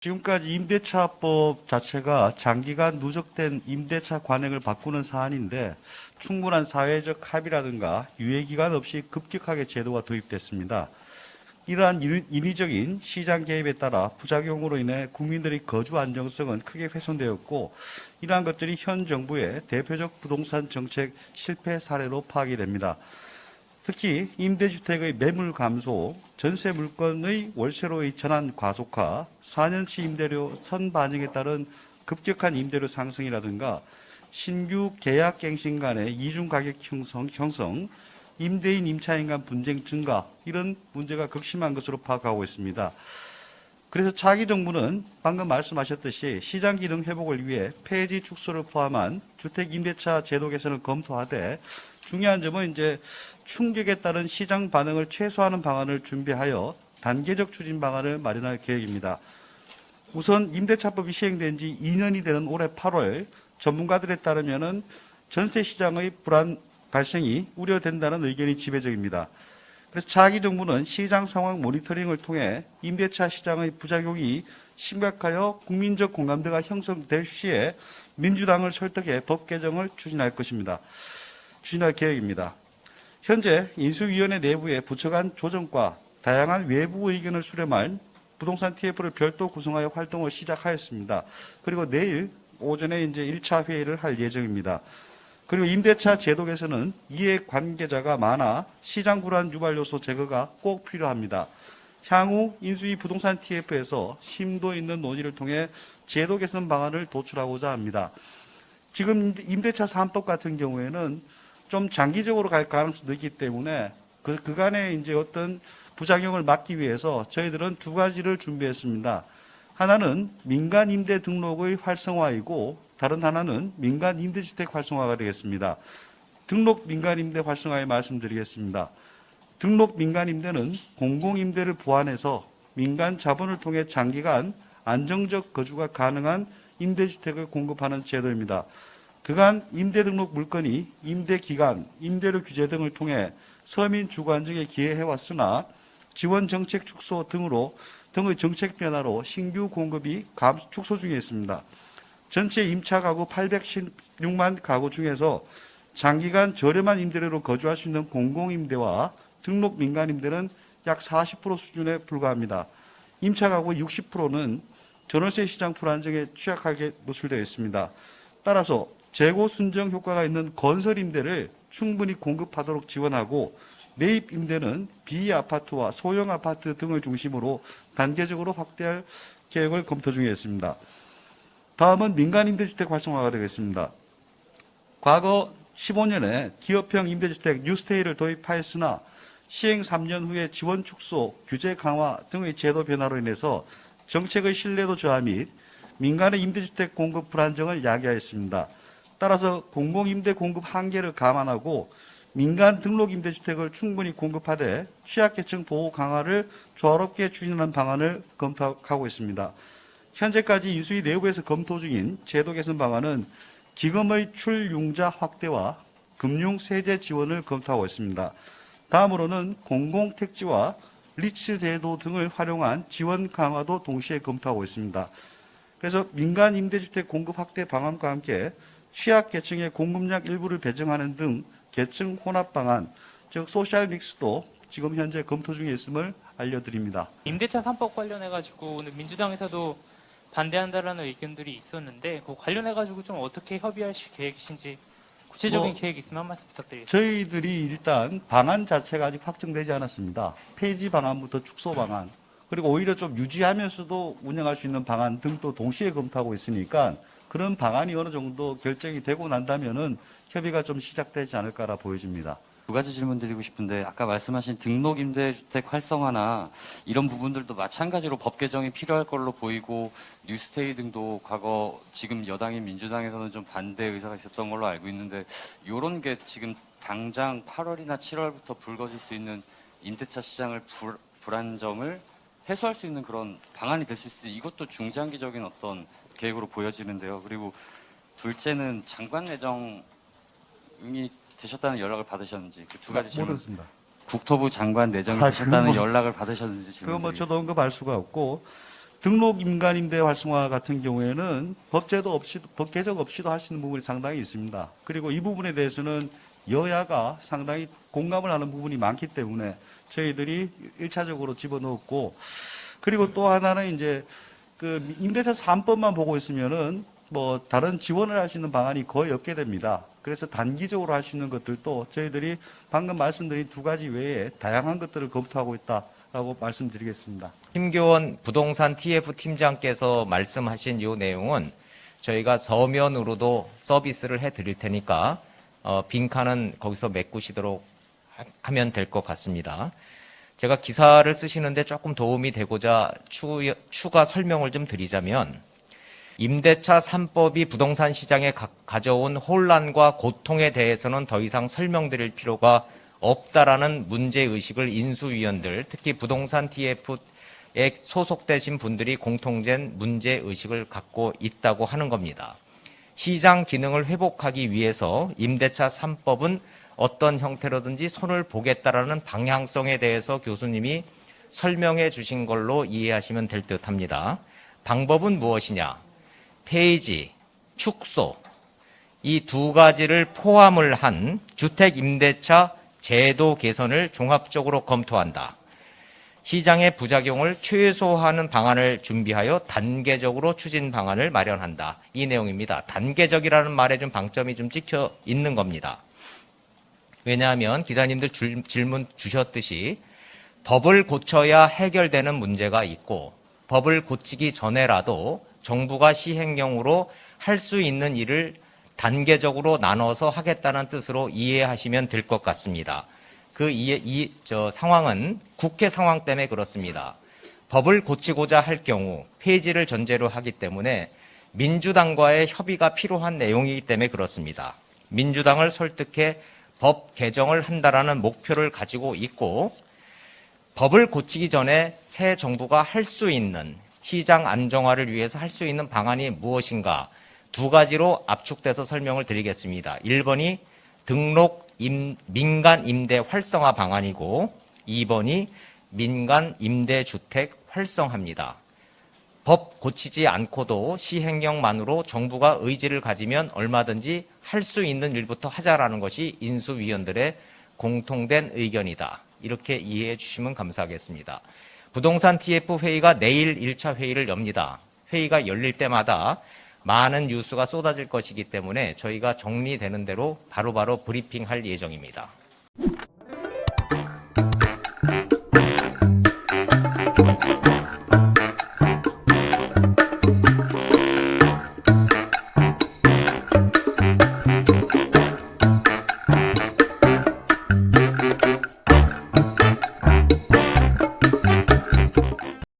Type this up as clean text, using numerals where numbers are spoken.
지금까지 임대차법 자체가 장기간 누적된 임대차 관행을 바꾸는 사안인데 충분한 사회적 합의라든가 유예기간 없이 급격하게 제도가 도입됐습니다. 이러한 인위적인 시장 개입에 따라 부작용으로 인해 국민들의 거주 안정성은 크게 훼손되었고 이러한 것들이 현 정부의 대표적 부동산 정책 실패 사례로 파악이 됩니다. 특히 임대주택의 매물 감소, 전세 물건의 월세로의 전환 과속화, 4년치 임대료 선반영에 따른 급격한 임대료 상승이라든가 신규 계약 갱신 간의 이중 가격 형성, 임대인 임차인 간 분쟁 증가 이런 문제가 극심한 것으로 파악하고 있습니다. 그래서 차기 정부는 방금 말씀하셨듯이 시장 기능 회복을 위해 폐지 축소를 포함한 주택 임대차 제도 개선을 검토하되 중요한 점은 이제 충격에 따른 시장 반응을 최소화하는 방안을 준비하여 단계적 추진 방안을 마련할 계획입니다. 우선 임대차법이 시행된 지 2년이 되는 올해 8월 전문가들에 따르면은 전세 시장의 불안 발생이 우려된다는 의견이 지배적입니다. 그래서 차기 정부는 시장 상황 모니터링을 통해 임대차 시장의 부작용이 심각하여 국민적 공감대가 형성될 시에 민주당을 설득해 법 개정을 추진할 계획입니다. 현재 인수위원회 내부의 부처 간 조정과 다양한 외부 의견을 수렴할 부동산 TF를 별도 구성하여 활동을 시작하였습니다. 그리고 내일 오전에 이제 1차 회의를 할 예정입니다. 그리고 임대차 제도 개선은 이해 관계자가 많아 시장 불안 유발 요소 제거가 꼭 필요합니다. 향후 인수위 부동산 TF에서 심도 있는 논의를 통해 제도 개선 방안을 도출하고자 합니다. 지금 임대차 3법 같은 경우에는 좀 장기적으로 갈 가능성도 있기 때문에 그간의 이제 어떤 부작용을 막기 위해서 저희들은 두 가지를 준비했습니다. 하나는 민간 임대 등록의 활성화이고 다른 하나는 민간 임대주택 활성화가 되겠습니다. 등록 민간 임대 활성화에 말씀드리겠습니다. 등록 민간 임대는 공공임대를 보완해서 민간 자본을 통해 장기간 안정적 거주가 가능한 임대주택을 공급하는 제도입니다. 그간 임대 등록 물건이 임대 기간, 임대료 규제 등을 통해 서민 주거 안정에 기여해왔으나 지원 정책 축소 등의 정책 변화로 신규 공급이 축소 중에 있습니다. 전체 임차 가구 816만 가구 중에서 장기간 저렴한 임대료로 거주할 수 있는 공공임대와 등록 민간임대는 약 40% 수준에 불과합니다. 임차 가구 60%는 전월세 시장 불안정에 취약하게 노출되어 있습니다. 따라서 재고 순정 효과가 있는 건설 임대를 충분히 공급하도록 지원하고 매입 임대는 비아파트와 소형 아파트 등을 중심으로 단계적으로 확대할 계획을 검토 중에 있습니다. 다음은 민간 임대주택 활성화가 되겠습니다. 과거 15년에 기업형 임대주택 뉴스테이를 도입하였으나 시행 3년 후에 지원 축소, 규제 강화 등의 제도 변화로 인해서 정책의 신뢰도 저하 및 민간의 임대주택 공급 불안정을 야기하였습니다. 따라서 공공임대 공급 한계를 감안하고 민간 등록 임대주택을 충분히 공급하되 취약계층 보호 강화를 조화롭게 추진하는 방안을 검토하고 있습니다. 현재까지 인수위 내부에서 검토 중인 제도 개선 방안은 기금의 출융자 확대와 금융 세제 지원을 검토하고 있습니다. 다음으로는 공공택지와 리츠 제도 등을 활용한 지원 강화도 동시에 검토하고 있습니다. 그래서 민간 임대주택 공급 확대 방안과 함께 취약계층의 공급량 일부를 배정하는 등 계층 혼합 방안, 즉 소셜 믹스도 지금 현재 검토 중에 있음을 알려드립니다. 임대차 3법 관련해가지고 오늘 민주당에서도 반대한다라는 의견들이 있었는데 그 관련해가지고 좀 어떻게 협의하실 계획이신지 구체적인 계획 있으면 한 말씀 부탁드리겠습니다. 저희들이 일단 방안 자체가 아직 확정되지 않았습니다. 폐지 방안부터 축소 방안, 그리고 오히려 좀 유지하면서도 운영할 수 있는 방안 등도 동시에 검토하고 있으니까 그런 방안이 어느 정도 결정이 되고 난다면은 협의가 좀 시작되지 않을까라 보여집니다. 두 가지 질문 드리고 싶은데 아까 말씀하신 등록 임대주택 활성화나 이런 부분들도 마찬가지로 법 개정이 필요할 걸로 보이고 뉴스테이 등도 과거 지금 여당인 민주당에서는 좀 반대 의사가 있었던 걸로 알고 있는데 이런 게 지금 당장 8월이나 7월부터 불거질 수 있는 임대차 시장을 불안정을 해소할 수 있는 그런 방안이 될 수 있을지 이것도 중장기적인 어떤 계획으로 보여지는데요. 그리고 둘째는 장관 내정이 되셨다는 연락을 받으셨는지 그 두 가지 질문. 모르겠습니다. 국토부 장관 내정이 되셨다는 연락을 받으셨는지 질문. 그거 저도 언급할 수가 없고 등록 임간 임대 활성화 같은 경우에는 법 개정 없이도 할 수 있는 부분이 상당히 있습니다. 그리고 이 부분에 대해서는 여야가 상당히 공감을 하는 부분이 많기 때문에 저희들이 1차적으로 집어넣었고, 그리고 또 하나는 이제 그 임대차 3법만 보고 있으면은 뭐 다른 지원을 할 수 있는 방안이 거의 없게 됩니다. 그래서 단기적으로 할 수 있는 것들도 저희들이 방금 말씀드린 두 가지 외에 다양한 것들을 검토하고 있다라고 말씀드리겠습니다. 김교원 부동산 TF 팀장께서 말씀하신 이 내용은 저희가 서면으로도 서비스를 해드릴 테니까 빈칸은 거기서 메꾸시도록 하면 될 것 같습니다. 제가 기사를 쓰시는데 조금 도움이 되고자 추가 설명을 좀 드리자면, 임대차 3법이 부동산 시장에 가져온 혼란과 고통에 대해서는 더 이상 설명드릴 필요가 없다라는 문제의식을 인수위원들, 특히 부동산 TF에 소속되신 분들이 공통된 문제의식을 갖고 있다고 하는 겁니다. 시장 기능을 회복하기 위해서 임대차 3법은 어떤 형태로든지 손을 보겠다라는 방향성에 대해서 교수님이 설명해 주신 걸로 이해하시면 될 듯합니다. 방법은 무엇이냐? 폐지, 축소, 이 두 가지를 포함을 한 주택 임대차 제도 개선을 종합적으로 검토한다. 시장의 부작용을 최소화하는 방안을 준비하여 단계적으로 추진 방안을 마련한다. 이 내용입니다. 단계적이라는 말에 좀 방점이 좀 찍혀 있는 겁니다. 왜냐하면 기자님들 질문 주셨듯이 법을 고쳐야 해결되는 문제가 있고, 법을 고치기 전에라도 정부가 시행령으로 할 수 있는 일을 단계적으로 나눠서 하겠다는 뜻으로 이해하시면 될 것 같습니다. 상황은 국회 상황 때문에 그렇습니다. 법을 고치고자 할 경우 폐지를 전제로 하기 때문에 민주당과의 협의가 필요한 내용이기 때문에 그렇습니다. 민주당을 설득해 법 개정을 한다라는 목표를 가지고 있고, 법을 고치기 전에 새 정부가 할 수 있는 시장 안정화를 위해서 할 수 있는 방안이 무엇인가, 두 가지로 압축돼서 설명을 드리겠습니다. 1번이 등록 민간 임대 활성화 방안이고, 2번이 민간 임대주택 활성화입니다. 법 고치지 않고도 시행령만으로 정부가 의지를 가지면 얼마든지 할 수 있는 일부터 하자라는 것이 인수위원들의 공통된 의견이다. 이렇게 이해해 주시면 감사하겠습니다. 부동산 TF 회의가 내일 1차 회의를 엽니다. 회의가 열릴 때마다 많은 뉴스가 쏟아질 것이기 때문에 저희가 정리되는 대로 바로바로 브리핑할 예정입니다.